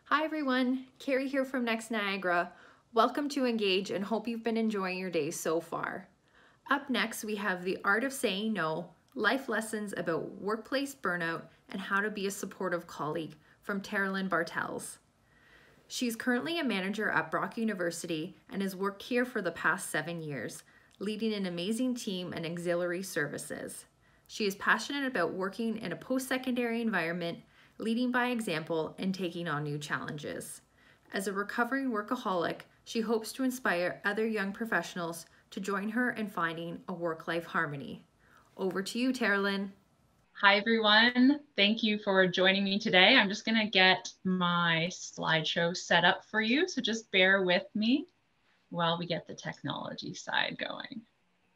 Hi everyone, Carrie here from Next Niagara. Welcome to Engage and hope you've been enjoying your day so far. Up next, we have The Art of Saying No, Life Lessons about Workplace Burnout and How to Be a Supportive Colleague from Tarilyn Bartels. She's currently a manager at Brock University and has worked here for the past 7 years, leading an amazing team and Ancillary Services. She is passionate about working in a post-secondary environment, leading by example, and taking on new challenges. As a recovering workaholic, she hopes to inspire other young professionals to join her in finding a work-life harmony. Over to you, Tarilyn. Hi, everyone. Thank you for joining me today. I'm just going to get my slideshow set up for you, so just bear with me while we get the technology side going.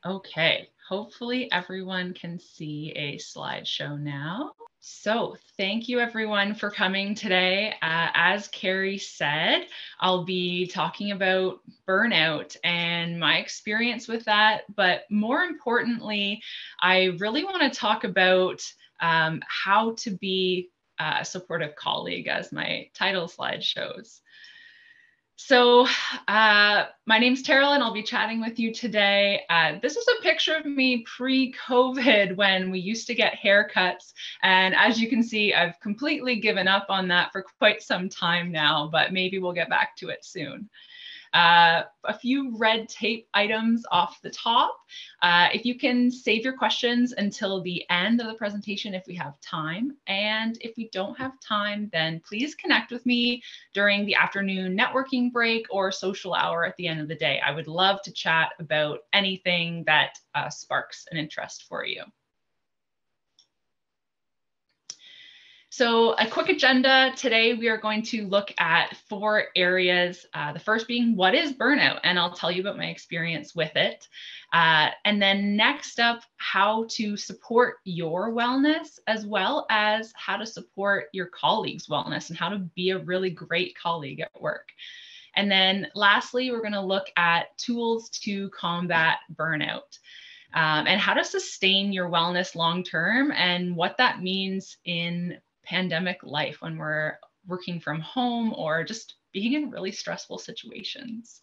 Okay, hopefully everyone can see a slideshow now. So thank you everyone for coming today. As Carrie said, I'll be talking about burnout and my experience with that. But more importantly, I really want to talk about how to be a supportive colleague, as my title slide shows. So my name's Tarilyn. I'll be chatting with you today. This is a picture of me pre-COVID when we used to get haircuts. And as you can see, I've completely given up on that for quite some time now, but maybe we'll get back to it soon. A few red tape items off the top. If you can save your questions until the end of the presentation if we have time. And if we don't have time, then please connect with me during the afternoon networking break or social hour at the end of the day. I would love to chat about anything that sparks an interest for you. So a quick agenda today, we are going to look at 4 areas. The first being, what is burnout? And I'll tell you about my experience with it. And then next up, how to support your wellness, as well as how to support your colleagues' wellness and how to be a really great colleague at work. And then lastly, we're going to look at tools to combat burnout. And how to sustain your wellness long-term and what that means in pandemic life when we're working from home or just being in really stressful situations.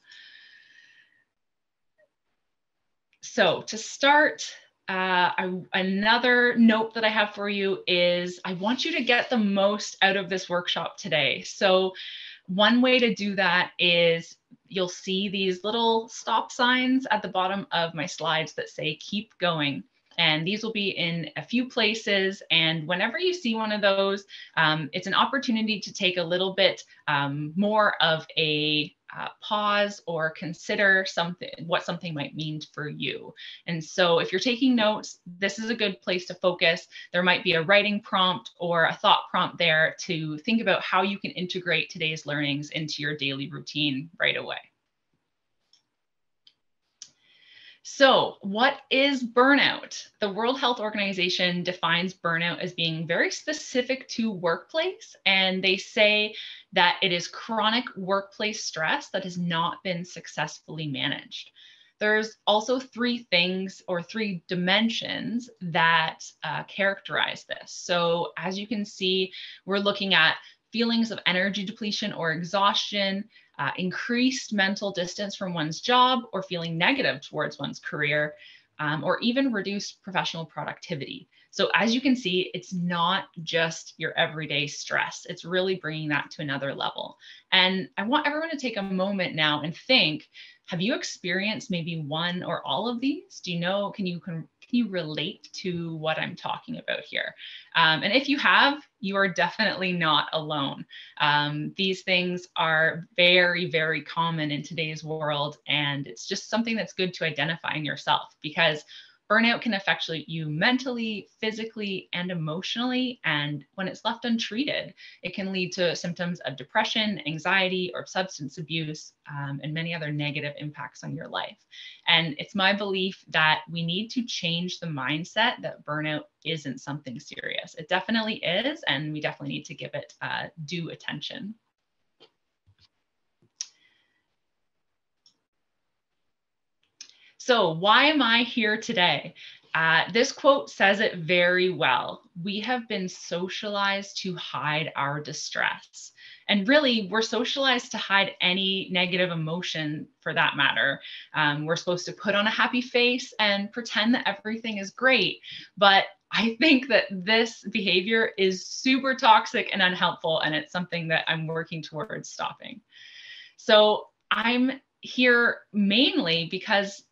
So to start, another note that I have for you is I want you to get the most out of this workshop today. So one way to do that is you'll see these little stop signs at the bottom of my slides that say keep going. And these will be in a few places. And whenever you see one of those, it's an opportunity to take a little bit more of a pause or consider what something might mean for you. And so if you're taking notes, this is a good place to focus. There might be a writing prompt or a thought prompt there to think about how you can integrate today's learnings into your daily routine right away. So what is burnout? The World Health Organization defines burnout as being very specific to workplace, and they say that it is chronic workplace stress that has not been successfully managed. There's also 3 things or 3 dimensions that characterize this. So as you can see, we're looking at feelings of energy depletion or exhaustion, increased mental distance from one's job or feeling negative towards one's career, or even reduced professional productivity. So as you can see, it's not just your everyday stress. It's really bringing that to another level. And I want everyone to take a moment now and think, have you experienced maybe one or all of these? Do you know, can you relate to what I'm talking about here? And if you have, you are definitely not alone. These things are very, very common in today's world. And it's just something that's good to identify in yourself, because burnout can affect you mentally, physically, and emotionally. And when it's left untreated, it can lead to symptoms of depression, anxiety, or substance abuse, and many other negative impacts on your life. And it's my belief that we need to change the mindset that burnout isn't something serious. It definitely is, and we definitely need to give it due attention. So why am I here today? This quote says it very well. We have been socialized to hide our distress. And really, we're socialized to hide any negative emotion for that matter. We're supposed to put on a happy face and pretend that everything is great. But I think that this behavior is super toxic and unhelpful, and it's something that I'm working towards stopping. So I'm here mainly because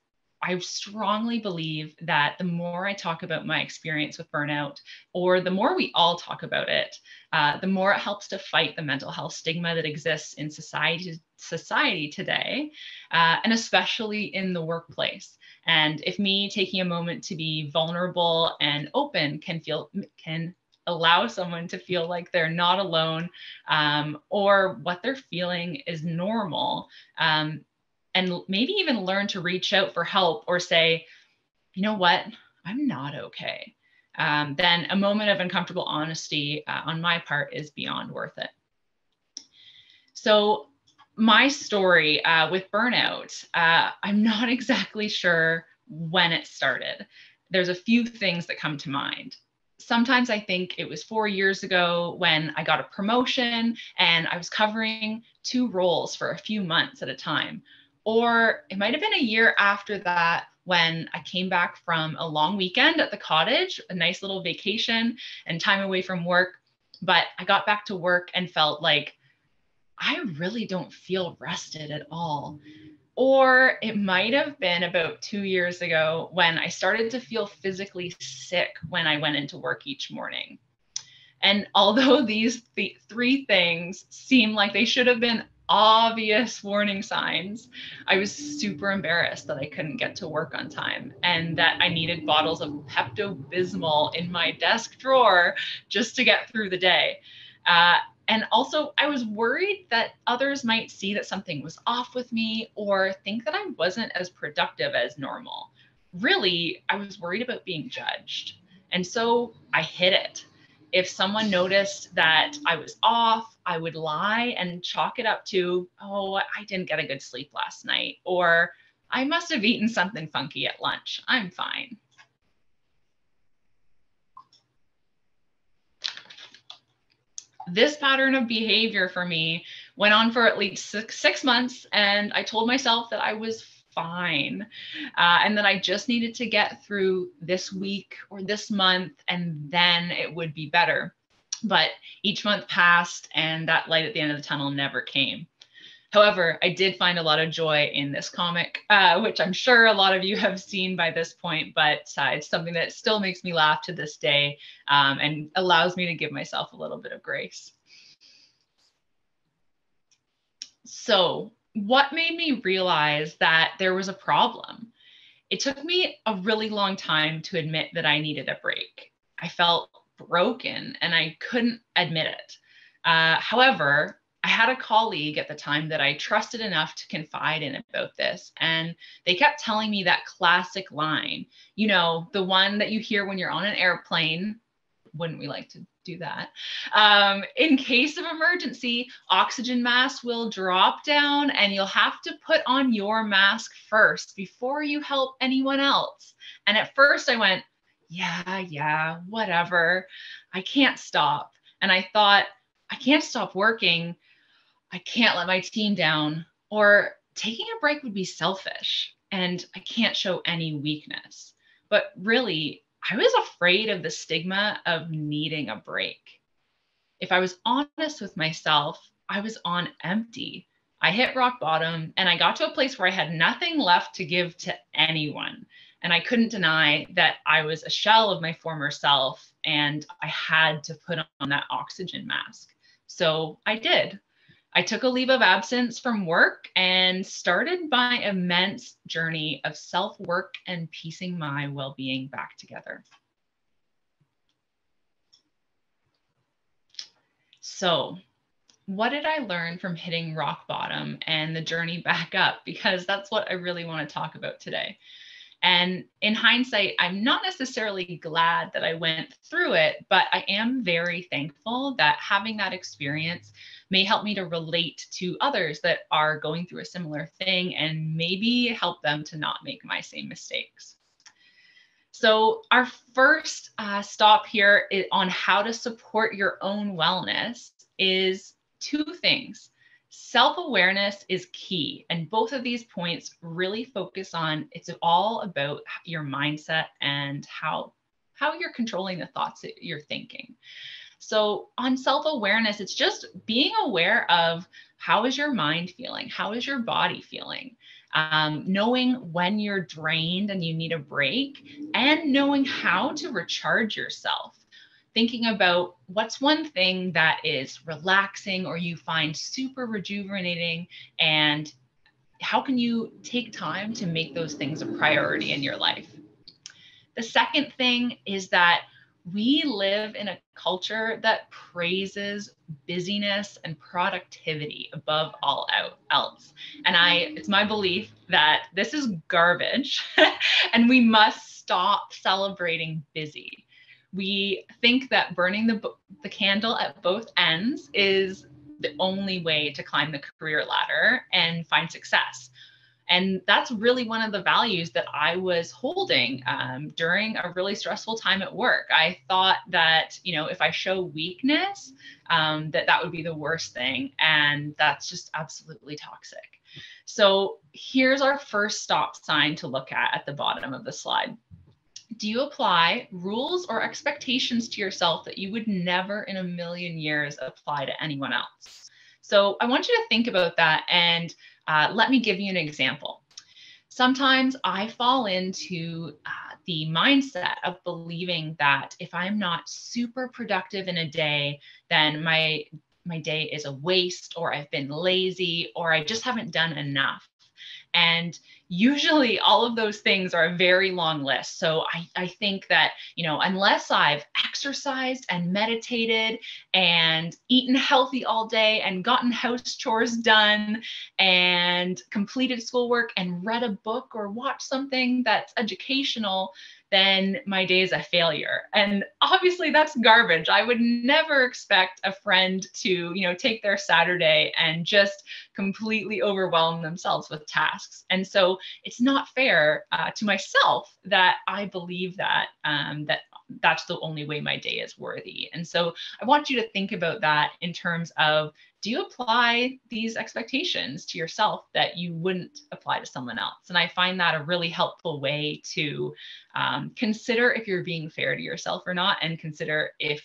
I strongly believe that the more I talk about my experience with burnout, or the more we all talk about it, the more it helps to fight the mental health stigma that exists in society today, and especially in the workplace. And if me taking a moment to be vulnerable and open can allow someone to feel like they're not alone, or what they're feeling is normal, and maybe even learn to reach out for help or say, you know what, I'm not okay, then a moment of uncomfortable honesty on my part is beyond worth it. So my story with burnout, I'm not exactly sure when it started. There's a few things that come to mind. Sometimes I think it was 4 years ago when I got a promotion and I was covering 2 roles for a few months at a time. Or it might have been a year after that when I came back from a long weekend at the cottage, a nice little vacation and time away from work. But I got back to work and felt like I really don't feel rested at all. Or it might have been about 2 years ago when I started to feel physically sick when I went into work each morning. And although these three things seem like they should have been obvious warning signs, I was super embarrassed that I couldn't get to work on time and that I needed bottles of Pepto-Bismol in my desk drawer just to get through the day. And also, I was worried that others might see that something was off with me or think that I wasn't as productive as normal. Really, I was worried about being judged. And so I hid it. If someone noticed that I was off, I would lie and chalk it up to, oh, I didn't get a good sleep last night, or I must have eaten something funky at lunch. I'm fine. This pattern of behavior for me went on for at least six months, and I told myself that I was fine, and that I just needed to get through this week or this month, and then it would be better. But each month passed, and that light at the end of the tunnel never came. However, I did find a lot of joy in this comic, which I'm sure a lot of you have seen by this point, but it's something that still makes me laugh to this day, and allows me to give myself a little bit of grace. So, what made me realize that there was a problem? It took me a really long time to admit that I needed a break. I felt broken and I couldn't admit it. However, I had a colleague at the time that I trusted enough to confide in about this. And they kept telling me that classic line, you know, the one that you hear when you're on an airplane. Wouldn't we like to do that? In case of emergency, oxygen masks will drop down and you'll have to put on your mask first before you help anyone else. And at first I went, yeah, whatever. I can't stop. And I thought, I can't stop working. I can't let my team down, or taking a break would be selfish and I can't show any weakness. But really, I was afraid of the stigma of needing a break. If I was honest with myself, I was on empty. I hit rock bottom and I got to a place where I had nothing left to give to anyone. And I couldn't deny that I was a shell of my former self and I had to put on that oxygen mask. So I did. I took a leave of absence from work and started my immense journey of self-work and piecing my well-being back together. So, what did I learn from hitting rock bottom and the journey back up? Because that's what I really want to talk about today. And in hindsight, I'm not necessarily glad that I went through it, but I am very thankful that having that experience may help me to relate to others that are going through a similar thing and maybe help them to not make my same mistakes. So our first stop here on how to support your own wellness is two things. Self-awareness is key. And both of these points really focus on, it's all about your mindset and how you're controlling the thoughts that you're thinking. So on self-awareness, it's just being aware of, how is your mind feeling? How is your body feeling? Knowing when you're drained and you need a break, and knowing how to recharge yourself. Thinking about what's one thing that is relaxing or you find super rejuvenating, and how can you take time to make those things a priority in your life. The second thing is that we live in a culture that praises busyness and productivity above all else. And it's my belief that this is garbage and we must stop celebrating busy. We think that burning the candle at both ends is the only way to climb the career ladder and find success. And that's really one of the values that I was holding during a really stressful time at work. I thought that, if I show weakness, that would be the worst thing. And that's just absolutely toxic. So here's our first stop sign to look at the bottom of the slide. Do you apply rules or expectations to yourself that you would never in a million years apply to anyone else? So I want you to think about that, and let me give you an example. Sometimes I fall into the mindset of believing that if I'm not super productive in a day, then my day is a waste, or I've been lazy, or I just haven't done enough. And usually all of those things are a very long list. So I think that, unless I've exercised and meditated and eaten healthy all day and gotten house chores done and completed schoolwork and read a book or watched something that's educational, then my day is a failure. And obviously that's garbage. I would never expect a friend to, take their Saturday and just completely overwhelm themselves with tasks. And so it's not fair to myself that I believe that that's the only way my day is worthy. And so I want you to think about that in terms of, do you apply these expectations to yourself that you wouldn't apply to someone else? And I find that a really helpful way to consider if you're being fair to yourself or not, and consider if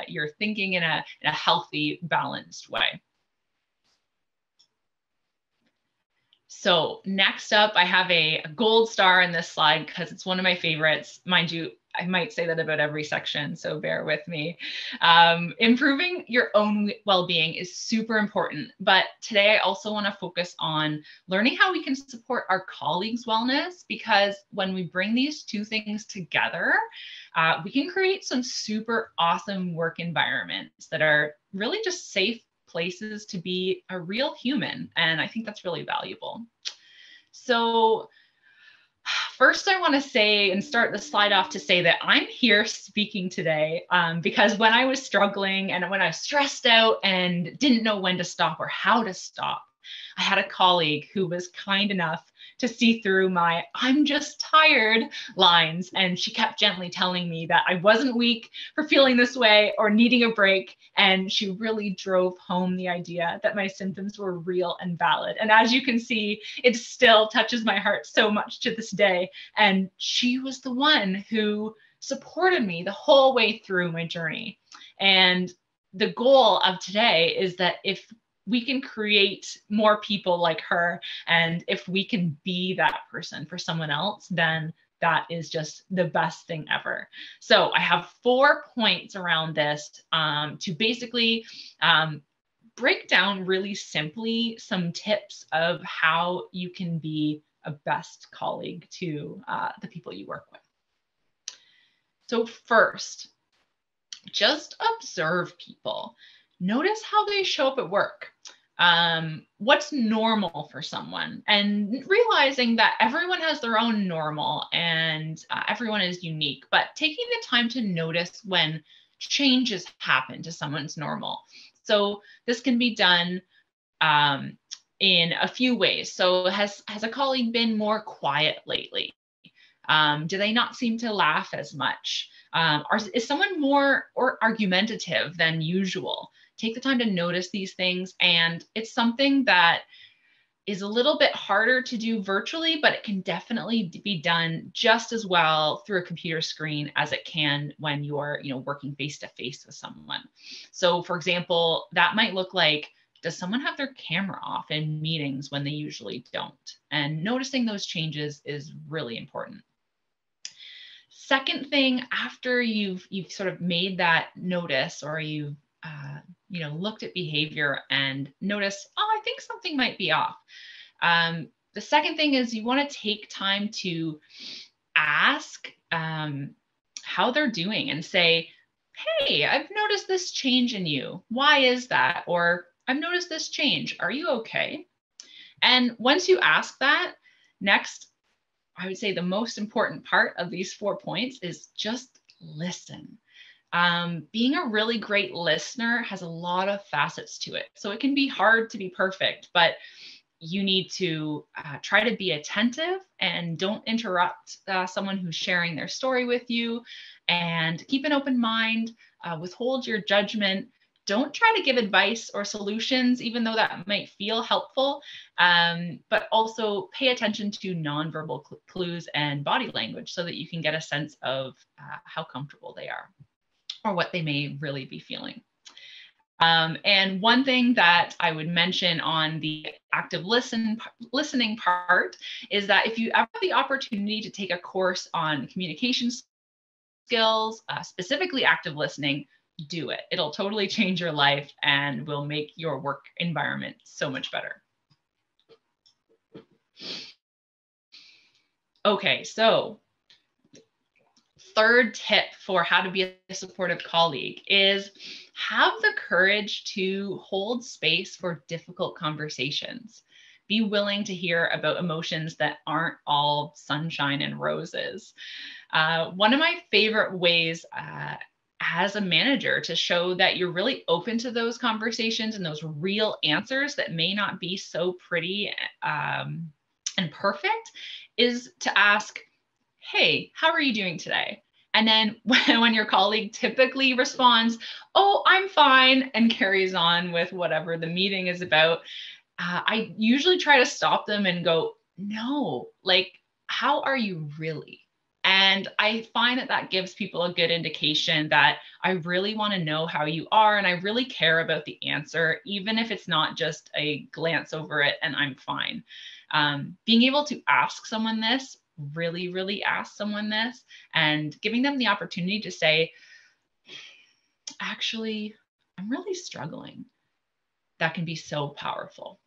you're thinking in a healthy, balanced way. So next up, I have a gold star in this slide because it's one of my favorites. Mind you, I might say that about every section, so bear with me. Improving your own well-being is super important, but today I also want to focus on learning how we can support our colleagues' wellness, because when we bring these two things together, we can create some super awesome work environments that are really just safe places to be a real human. And I think that's really valuable. So first, I want to say and start the slide off to say that I'm here speaking today because when I was struggling and when I was stressed out and didn't know when to stop or how to stop, I had a colleague who was kind enough to see through my "I'm just tired" lines. And she kept gently telling me that I wasn't weak for feeling this way or needing a break. And she really drove home the idea that my symptoms were real and valid. And as you can see, it still touches my heart so much to this day. And she was the one who supported me the whole way through my journey. And the goal of today is that if we can create more people like her, and if we can be that person for someone else, then that is just the best thing ever. So I have 4 points around this to basically break down really simply some tips of how you can be a best colleague to the people you work with. So first, just observe people. Notice how they show up at work. What's normal for someone, and realizing that everyone has their own normal and everyone is unique, but taking the time to notice when changes happen to someone's normal. So this can be done in a few ways. So has a colleague been more quiet lately? Do they not seem to laugh as much? Is someone more or argumentative than usual? Take the time to notice these things. And it's something that is a little bit harder to do virtually, but it can definitely be done just as well through a computer screen as it can when you're, working face to face with someone. So for example, that might look like, does someone have their camera off in meetings when they usually don't? And noticing those changes is really important. Second thing, after you've sort of made that notice, or you've looked at behavior and noticed, oh, I think something might be off. The second thing is you want to take time to ask how they're doing and say, hey, I've noticed this change in you. Why is that? Or I've noticed this change. Are you okay? And once you ask that, next, I would say the most important part of these 4 points is just listen. Being a really great listener has a lot of facets to it. So it can be hard to be perfect, but you need to try to be attentive and don't interrupt someone who's sharing their story with you, and keep an open mind, withhold your judgment. Don't try to give advice or solutions, even though that might feel helpful, but also pay attention to nonverbal clues and body language so that you can get a sense of how comfortable they are or what they may really be feeling. And one thing that I would mention on the active listening part is that if you ever have the opportunity to take a course on communication skills, specifically active listening, do it. It'll totally change your life and will make your work environment so much better. Okay, so third tip for how to be a supportive colleague is have the courage to hold space for difficult conversations. Be willing to hear about emotions that aren't all sunshine and roses. One of my favorite ways as a manager to show that you're really open to those conversations and those real answers that may not be so pretty and perfect is to ask, hey, how are you doing today? And then when your colleague typically responds, oh, I'm fine, and carries on with whatever the meeting is about, I usually try to stop them and go, no, like, how are you really? And I find that that gives people a good indication that I really want to know how you are and I really care about the answer, even if it's not just a glance over it and I'm fine. Being able to ask someone this, really ask someone this, and giving them the opportunity to say, actually, I'm really struggling. That can be so powerful.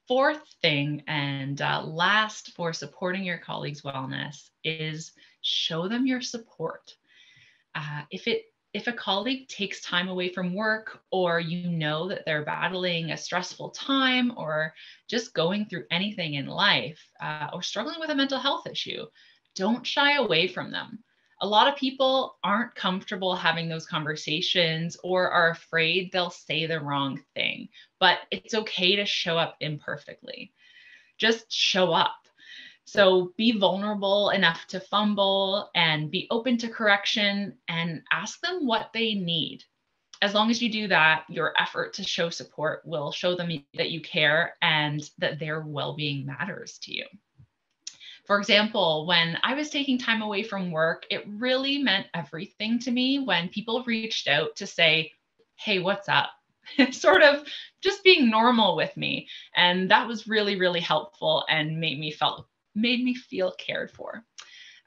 Fourth thing, and last for supporting your colleagues' wellness, is show them your support. If a colleague takes time away from work, or you know that they're battling a stressful time or just going through anything in life, or struggling with a mental health issue, don't shy away from them. A lot of people aren't comfortable having those conversations or are afraid they'll say the wrong thing, but it's okay to show up imperfectly. Just show up. So be vulnerable enough to fumble and be open to correction and ask them what they need. As long as you do that, your effort to show support will show them that you care and that their well-being matters to you. For example, when I was taking time away from work, it really meant everything to me when people reached out to say, hey, what's up? Sort of just being normal with me. And that was really helpful and made me feel cared for.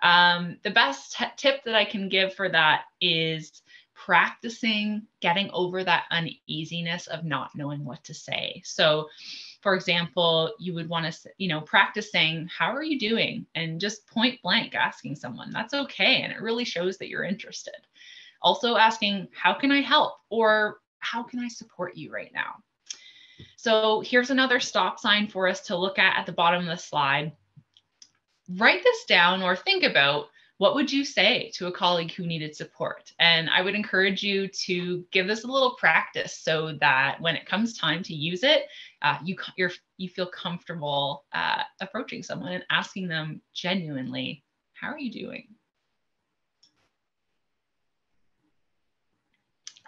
The best tip that I can give for that is practicing getting over that uneasiness of not knowing what to say. So, for example, you would want to, practice saying, how are you doing? And just point blank asking someone. That's okay. And it really shows that you're interested. Also asking, how can I help? Or how can I support you right now? So here's another stop sign for us to look at the bottom of the slide. Write this down or think about, What would you say to a colleague who needed support? And I would encourage you to give this a little practice so that when it comes time to use it, you feel comfortable approaching someone and asking them genuinely, how are you doing?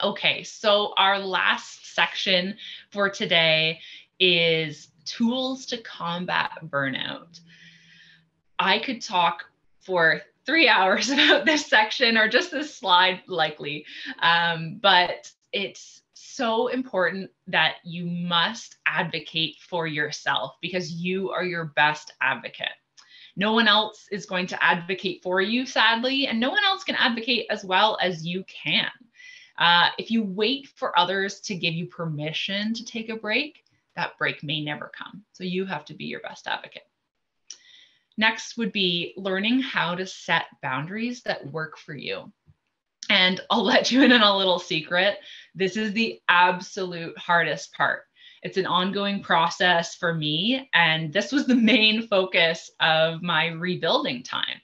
Okay, so our last section for today is tools to combat burnout. I could talk for 3 hours about this section or just this slide likely, but it's so important that you must advocate for yourself because you are your best advocate. No one else is going to advocate for you, sadly, and no one else can advocate as well as you can. If you wait for others to give you permission to take a break, that break may never come. So you have to be your best advocate. Next would be learning how to set boundaries that work for you. And I'll let you in on a little secret. This is the absolute hardest part. It's an ongoing process for me. And this was the main focus of my rebuilding time.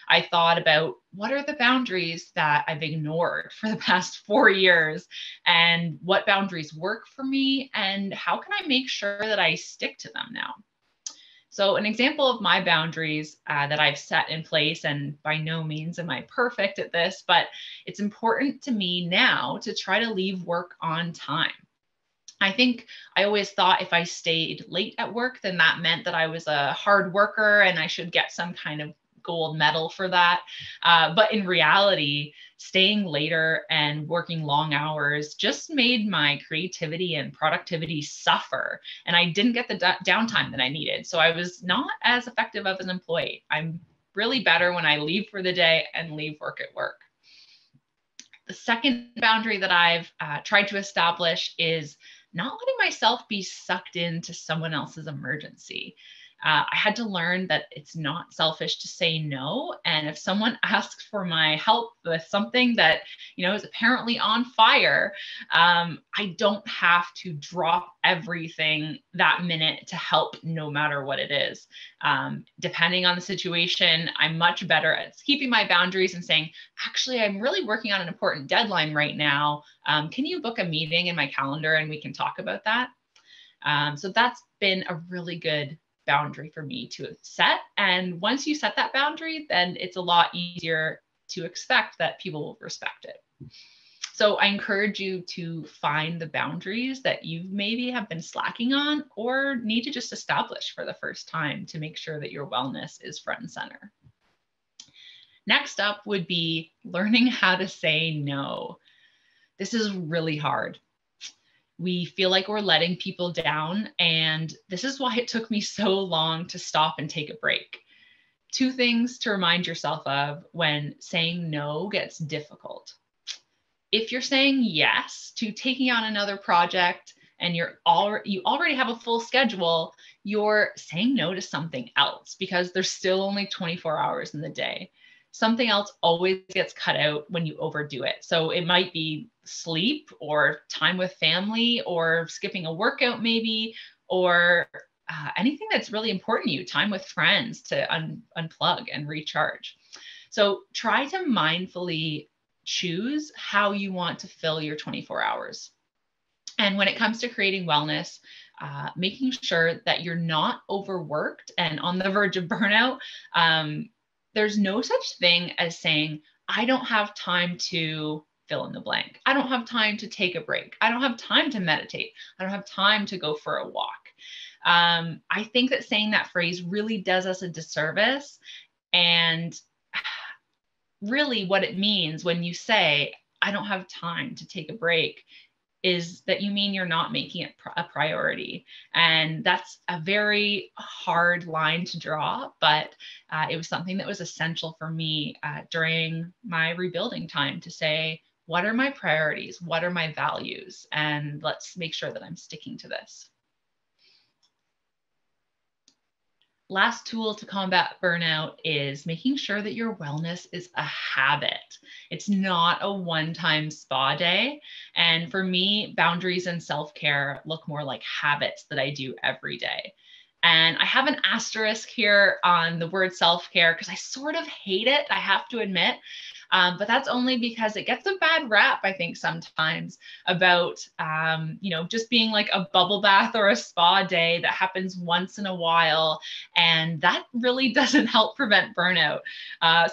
I thought about what are the boundaries that I've ignored for the past 4 years and what boundaries work for me and how can I make sure that I stick to them now? So an example of my boundaries that I've set in place, and by no means am I perfect at this, but it's important to me now to try to leave work on time. I think I always thought if I stayed late at work, then that meant that I was a hard worker and I should get some kind of gold medal for that. But in reality, staying later and working long hours just made my creativity and productivity suffer. And I didn't get the downtime that I needed. So I was not as effective of an employee. I'm really better when I leave for the day and leave work at work. The second boundary that I've tried to establish is not letting myself be sucked into someone else's emergency. I had to learn that it's not selfish to say no. And if someone asks for my help with something that, is apparently on fire, I don't have to drop everything that minute to help no matter what it is. Depending on the situation, I'm much better at keeping my boundaries and saying, actually, I'm really working on an important deadline right now. Can you book a meeting in my calendar and we can talk about that? So that's been a really good boundary for me to set. And once you set that boundary, then it's a lot easier to expect that people will respect it. So I encourage you to find the boundaries that you maybe have been slacking on or need to just establish for the first time to make sure that your wellness is front and center. Next up would be learning how to say no. This is really hard. We feel like we're letting people down. And this is why it took me so long to stop and take a break. 2 things to remind yourself of when saying no gets difficult. If you're saying yes to taking on another project and you already have a full schedule, you're saying no to something else because there's still only 24 hours in the day. Something else always gets cut out when you overdo it. So it might be sleep or time with family or skipping a workout maybe, or anything that's really important to you, time with friends to unplug and recharge. So try to mindfully choose how you want to fill your 24 hours. And when it comes to creating wellness, making sure that you're not overworked and on the verge of burnout. There's no such thing as saying, I don't have time to fill in the blank. I don't have time to take a break. I don't have time to meditate. I don't have time to go for a walk. I think that saying that phrase really does us a disservice. And really what it means when you say, I don't have time to take a break, is that you mean you're not making it a priority. And that's a very hard line to draw, but it was something that was essential for me during my rebuilding time to say, what are my priorities? What are my values? And let's make sure that I'm sticking to this. Last tool to combat burnout is making sure that your wellness is a habit. It's not a one-time spa day. And for me, boundaries and self-care look more like habits that I do every day. And I have an asterisk here on the word self-care because I sort of hate it, I have to admit. But that's only because it gets a bad rap, I think, sometimes about, just being like a bubble bath or a spa day that happens once in a while. And that really doesn't help prevent burnout.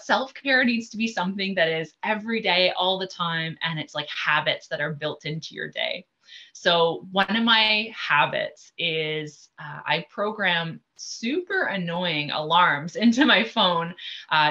Self-care needs to be something that is every day, all the time. And it's like habits that are built into your day. So one of my habits is I program super annoying alarms into my phone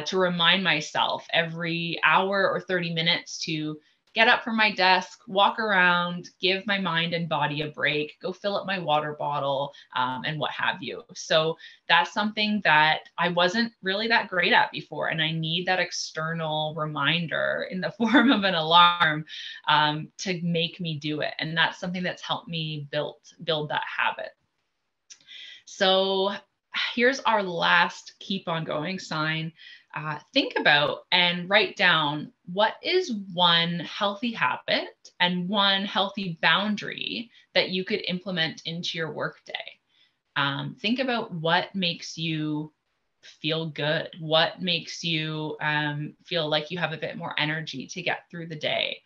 to remind myself every hour or 30 minutes to get up from my desk, walk around, give my mind and body a break, go fill up my water bottle, and what have you. So that's something that I wasn't really that great at before. And I need that external reminder in the form of an alarm to make me do it. And that's something that's helped me build that habit. So here's our last keep on going sign. Think about and write down what is one healthy habit and one healthy boundary that you could implement into your workday. Think about what makes you feel good, what makes you feel like you have a bit more energy to get through the day.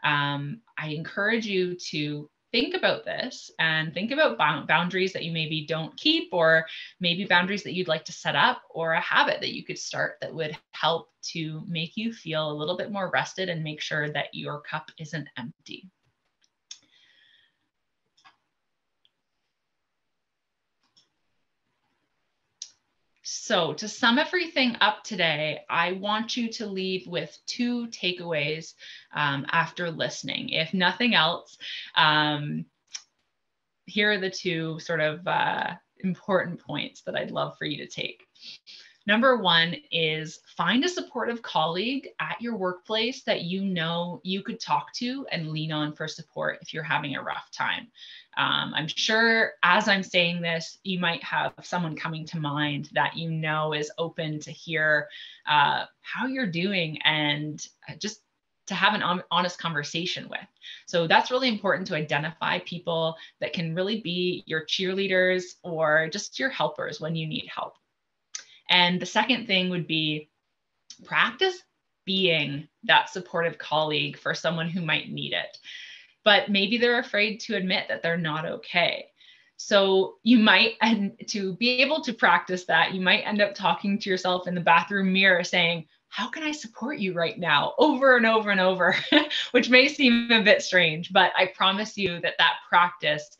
I encourage you to think about this and think about boundaries that you maybe don't keep, or maybe boundaries that you'd like to set up, or a habit that you could start that would help to make you feel a little bit more rested and make sure that your cup isn't empty. So to sum everything up today, I want you to leave with 2 takeaways after listening. If nothing else, here are the 2 sort of important points that I'd love for you to take. Number 1 is find a supportive colleague at your workplace that you know you could talk to and lean on for support if you're having a rough time. I'm sure as I'm saying this, you might have someone coming to mind that you know is open to hear how you're doing and just to have an honest conversation with. So that's really important to identify people that can really be your cheerleaders or just your helpers when you need help. And the second thing would be practice being that supportive colleague for someone who might need it, but maybe they're afraid to admit that they're not okay. So you might, and to be able to practice that, you might end up talking to yourself in the bathroom mirror saying, how can I support you right now? Over and over and over, which may seem a bit strange, but I promise you that that practice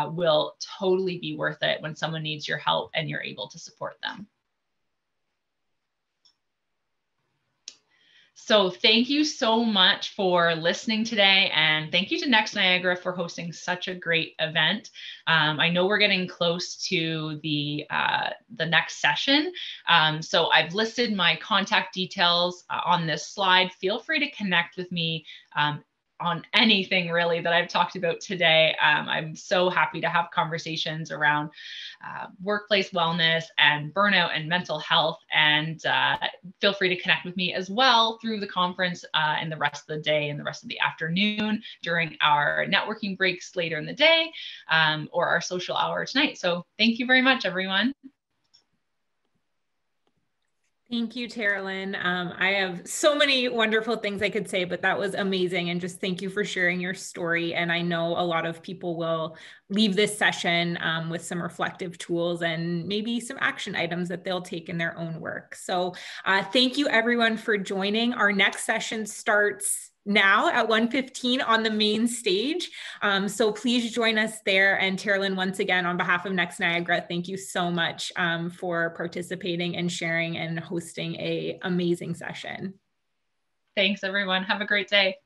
will totally be worth it when someone needs your help and you're able to support them. So thank you so much for listening today. And thank you to Next Niagara for hosting such a great event. I know we're getting close to the next session. So I've listed my contact details on this slide. Feel free to connect with me on anything really that I've talked about today. I'm so happy to have conversations around workplace wellness and burnout and mental health. And feel free to connect with me as well through the conference and the rest of the day and the rest of the afternoon during our networking breaks later in the day or our social hour tonight. So thank you very much, everyone. Thank you, Tarilyn. I have so many wonderful things I could say, but that was amazing. And just thank you for sharing your story. And I know a lot of people will leave this session with some reflective tools and maybe some action items that they'll take in their own work. So thank you everyone for joining. Our next session starts now at 1:15 on the main stage. So please join us there. And Tarilyn, once again, on behalf of Next Niagara, thank you so much for participating and sharing and hosting an amazing session. Thanks, everyone. Have a great day.